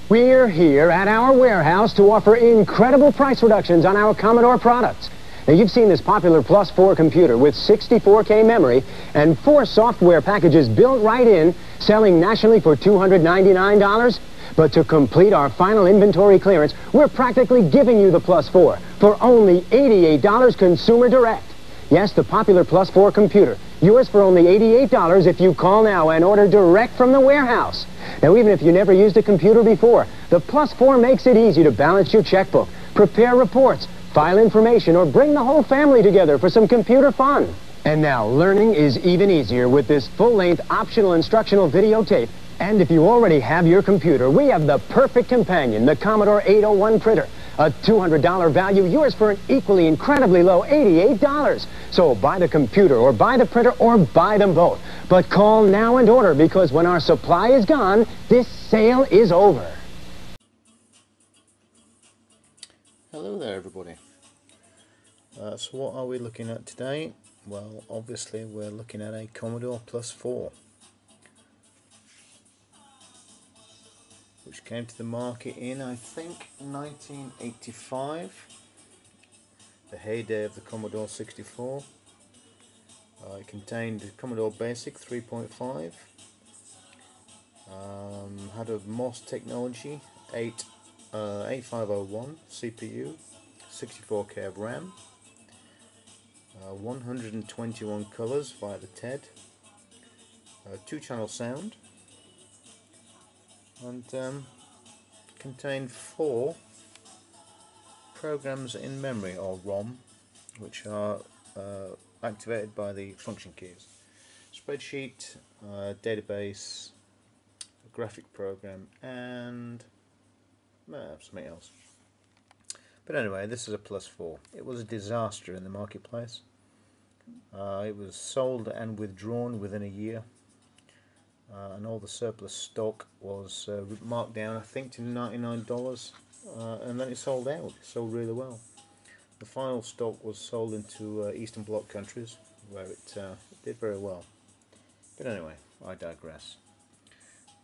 We're here at our warehouse to offer incredible price reductions on our Commodore products. Now, you've seen this popular Plus 4 computer with 64K memory and 4 software packages built right in, selling nationally for $299. But to complete our final inventory clearance, we're practically giving you the Plus 4 for only $88 consumer direct. Yes, the popular Plus 4 computer. Yours for only $88 if you call now and order direct from the warehouse. Now, even if you never used a computer before, the Plus 4 makes it easy to balance your checkbook, prepare reports, file information, or bring the whole family together for some computer fun. And now, learning is even easier with this full-length optional instructional videotape. And if you already have your computer, we have the perfect companion, the Commodore 801 printer. A $200 value, yours for an equally incredibly low $88. So buy the computer, or buy the printer, or buy them both. But call now and order, because when our supply is gone, this sale is over. Hello there, everybody. So what are we looking at today? Well, obviously we're looking at a Commodore Plus 4, which came to the market in, I think, 1985, the heyday of the Commodore 64. It contained Commodore Basic 3.5, had a MOS technology, 8501 CPU, 64K of RAM, 121 colours via the TED, 2-channel sound, and contained 4 programs in memory, or ROM, which are activated by the function keys: spreadsheet, database, graphic program, and something else. But anyway, this is a Plus 4. It was a disaster in the marketplace. It was sold and withdrawn within a year. And all the surplus stock was marked down, I think, to $99, and then it sold out. It sold really well. The final stock was sold into Eastern Bloc countries, where it did very well. But anyway, I digress.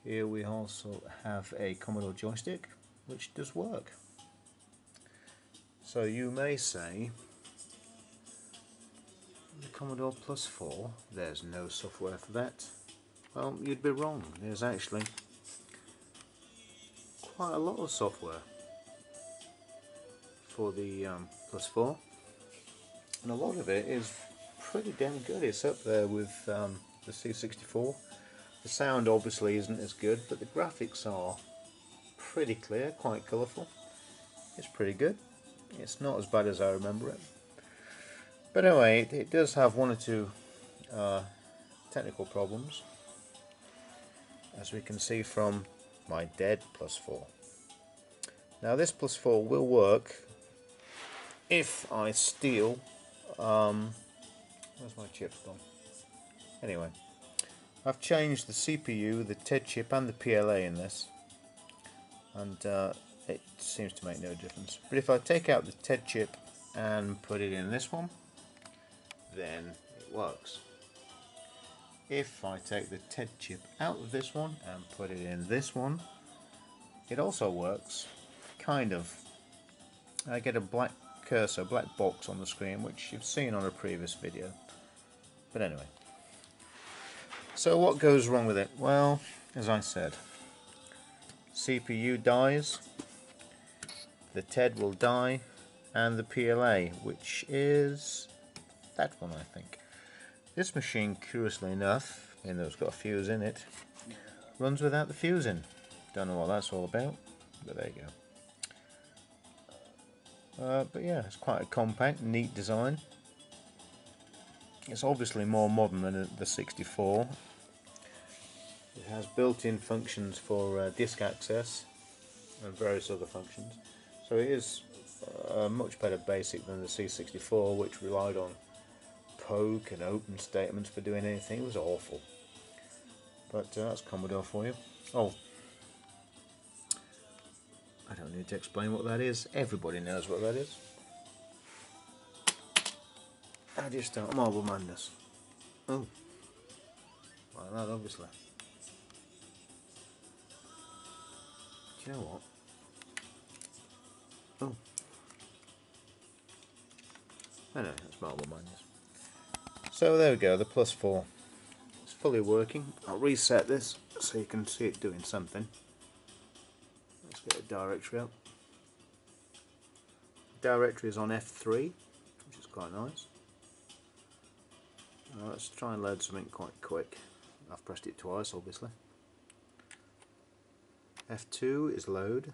Here we also have a Commodore Joystick, which does work. So you may say, the Commodore Plus 4, there's no software for that. Well, you'd be wrong. There's actually quite a lot of software for the Plus 4, and a lot of it is pretty damn good. It's up there with the C64. The sound obviously isn't as good, but the graphics are pretty clear, quite colourful. It's pretty good. It's not as bad as I remember it. But anyway, it does have 1 or 2 technical problems, as we can see from my dead Plus 4. Now, this Plus 4 will work if I steal where's my chips gone? Anyway, I've changed the CPU, the TED chip, and the PLA in this, and it seems to make no difference. But if I take out the TED chip and put it in this one, then it works. If I take the TED chip out of this one and put it in this one, it also works, kind of. I get a black cursor, black box on the screen, which you've seen on a previous video. But anyway, so what goes wrong with it? Well, as I said, CPU dies, the TED will die, and the PLA, which is that one, I think. This machine, curiously enough, even though it's got a fuse in it, runs without the fuse in. Don't know what that's all about, but there you go. But yeah, it's quite a compact, neat design. It's obviously more modern than the 64. It has built-in functions for disk access and various other functions. So it is much better basic than the C64, which relied on poke and open statements for doing anything. It was awful. But that's Commodore for you. Oh, I don't need to explain what that is. Everybody knows what that is. How do you start Marble Madness? Oh, like that, obviously. Do you know what? Oh. I know, that's marble miners. So there we go, the plus 4. It's fully working. I'll reset this so you can see it doing something. Let's get a directory up. Directory is on F3, which is quite nice. Let's try and load something quite quick. I've pressed it twice, obviously. F2 is load.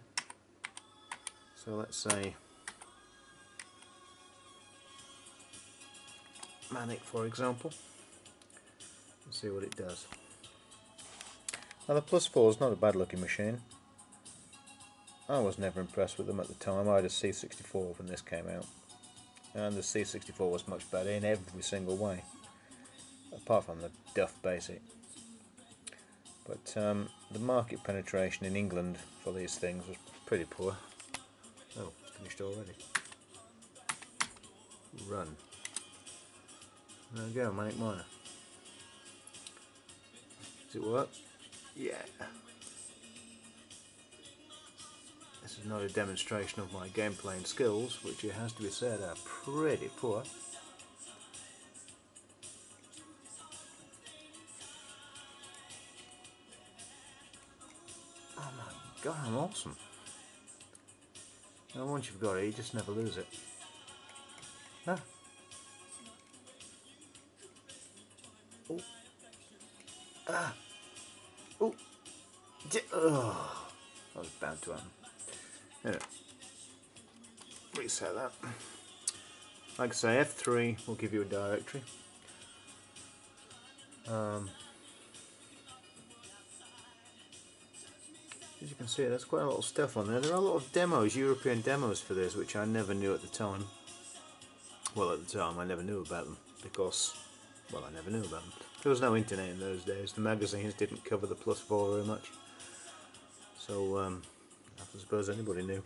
So let's say Manic, for example. Let's see what it does. Now the Plus 4 is not a bad looking machine. I was never impressed with them at the time. I had a C64 when this came out, and the C64 was much better in every single way, apart from the Duff Basic. But the market penetration in England for these things was pretty poor. Oh, it's finished already. Run. There we go, Manic Miner. Does it work? Yeah. This is not a demonstration of my game playing skills, which it has to be said are pretty poor. Oh my god, I'm awesome. Now once you've got it, you just never lose it. Ah. Oh. Ah. Oh. Oh. That was bound to happen. Anyway. Reset that. Like I say, F3 will give you a directory. As you can see, there's quite a lot of stuff on there. There are a lot of demos, European demos for this, which I never knew at the time. Well, at the time I never knew about them because, well, I never knew about them. There was no internet in those days. The magazines didn't cover the Plus 4 very much. So, I suppose anybody knew.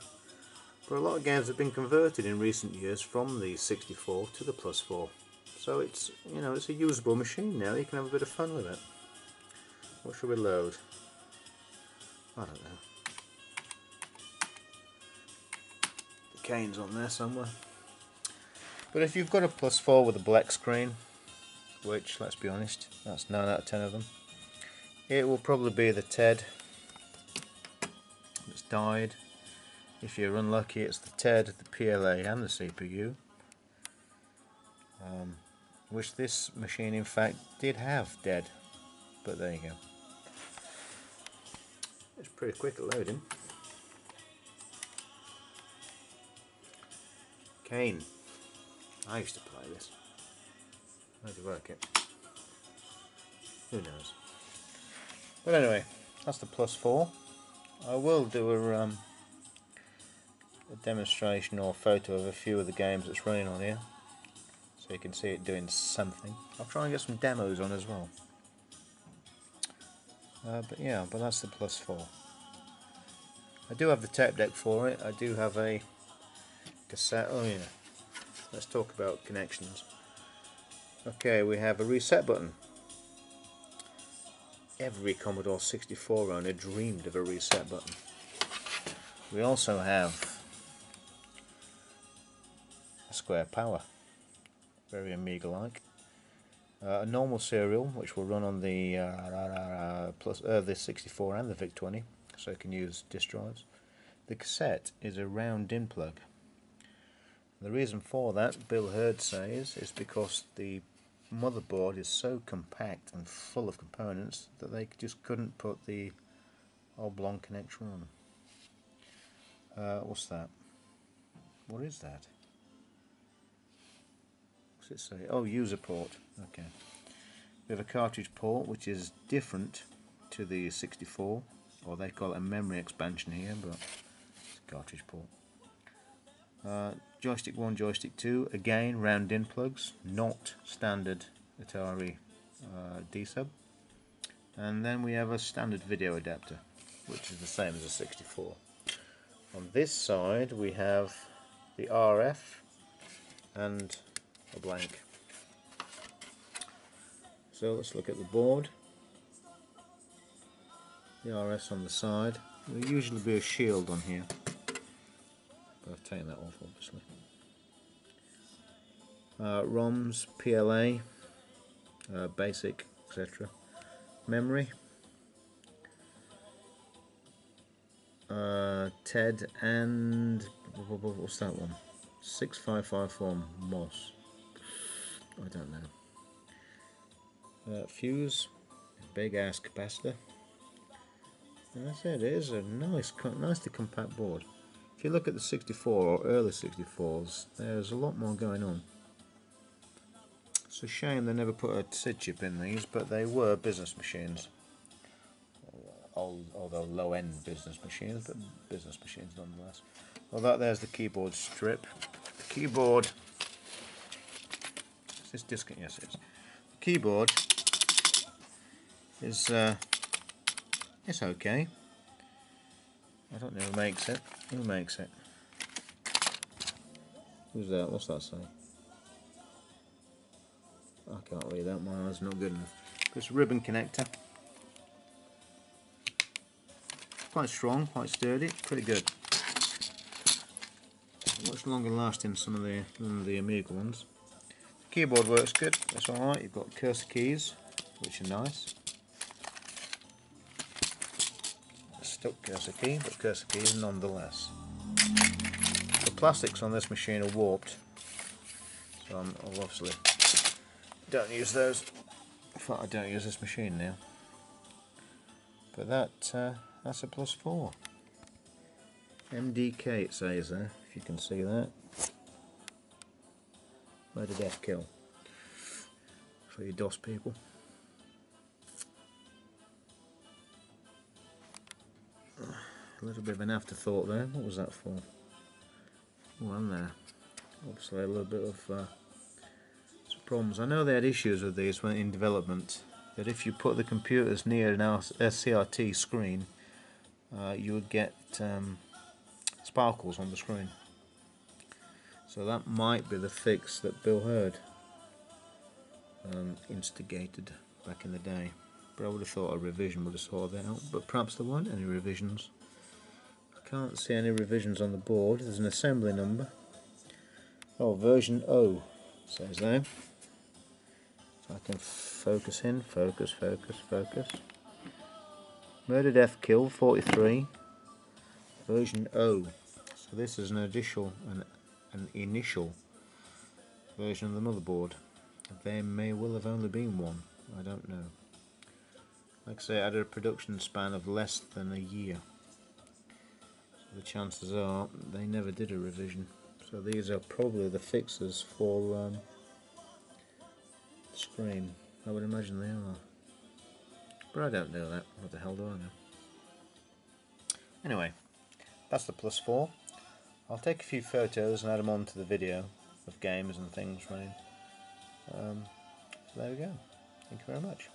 But a lot of games have been converted in recent years from the 64 to the Plus 4. So it's, you know, it's a usable machine now. You can have a bit of fun with it. What should we load? I don't know. The Kane's on there somewhere. But if you've got a Plus 4 with a black screen, which, let's be honest, that's 9 out of 10 of them, it will probably be the TED that's died. If you're unlucky, it's the TED, the PLA and the CPU, which this machine in fact did have dead, but there you go. It's pretty quick at loading. Kane. I used to play this. How'd you work it? Who knows? But anyway, that's the Plus 4. I will do a demonstration or photo of a few of the games that's running on here, so you can see it doing something. I'll try and get some demos on as well. But yeah, but that's the Plus 4. I do have the tape deck for it. I do have a cassette. Oh yeah, let's talk about connections. Okay, we have a reset button. Every Commodore 64 owner dreamed of a reset button. We also have a square power, very Amiga-like. A normal serial, which will run on the the 64 and the VIC-20, so you can use disk drives. The cassette is a round-in plug. The reason for that, Bill Hurd says, is because the motherboard is so compact and full of components that they just couldn't put the oblong connector on. What's that? What is that? What's it say? Oh, user port. Okay. We have a cartridge port which is different to the 64, or they call it a memory expansion here, but it's a cartridge port. Joystick 1, Joystick 2, again round in plugs, not standard Atari D-sub. And then we have a standard video adapter, which is the same as a 64. On this side we have the RF and a blank. So let's look at the board. The RF's on the side. There'll usually be a shield on here, but I've taken that off obviously. ROMs, PLA, basic, etc. Memory, TED, and what's that one? 6554 MOS. I don't know. Fuse, big ass capacitor. And that's it. It is a nicely compact board. If you look at the 64 or early 64s, there's a lot more going on. It's a shame they never put a SID chip in these, but they were business machines. Although low-end business machines, but business machines nonetheless. Well, there's the keyboard strip. The keyboard. Is this disc? Yes, it is. The keyboard is it's okay. I don't know who makes it. Who makes it? Who's that? What's that say? I can't read that. My eyes not good enough. It's a ribbon connector. Quite strong, quite sturdy, pretty good. Much longer lasting than the Amiga ones. The keyboard works good, that's alright. You've got cursor keys, which are nice. A stuck cursor key, but cursor keys nonetheless. The plastics on this machine are warped, so I'll obviously don't use those. In fact, I don't use this machine now. But that's a +4. MDK it says there, if you can see that. Murder, death, kill. For you DOS people. A little bit of an afterthought there. What was that for? Oh, and there. Obviously a little bit of some problems. I know they had issues with these when in development. That if you put the computers near an CRT screen, you would get sparkles on the screen. So that might be the fix that Bill Hurd instigated back in the day. But I would have thought a revision would have sorted that out. But perhaps there weren't any revisions. I can't see any revisions on the board. There's an assembly number. Oh, version O says there. So I can focus in, focus. Murder, death, kill, 43. Version O. So this is an initial version of the motherboard. There may well have only been one. I don't know. Like I say, it had a production span of less than a year. So the chances are they never did a revision. So these are probably the fixes for screen. I would imagine they are. But I don't know that. What the hell do I know? Anyway, that's the +4. I'll take a few photos and add them onto the video of games and things running. So there we go. Thank you very much.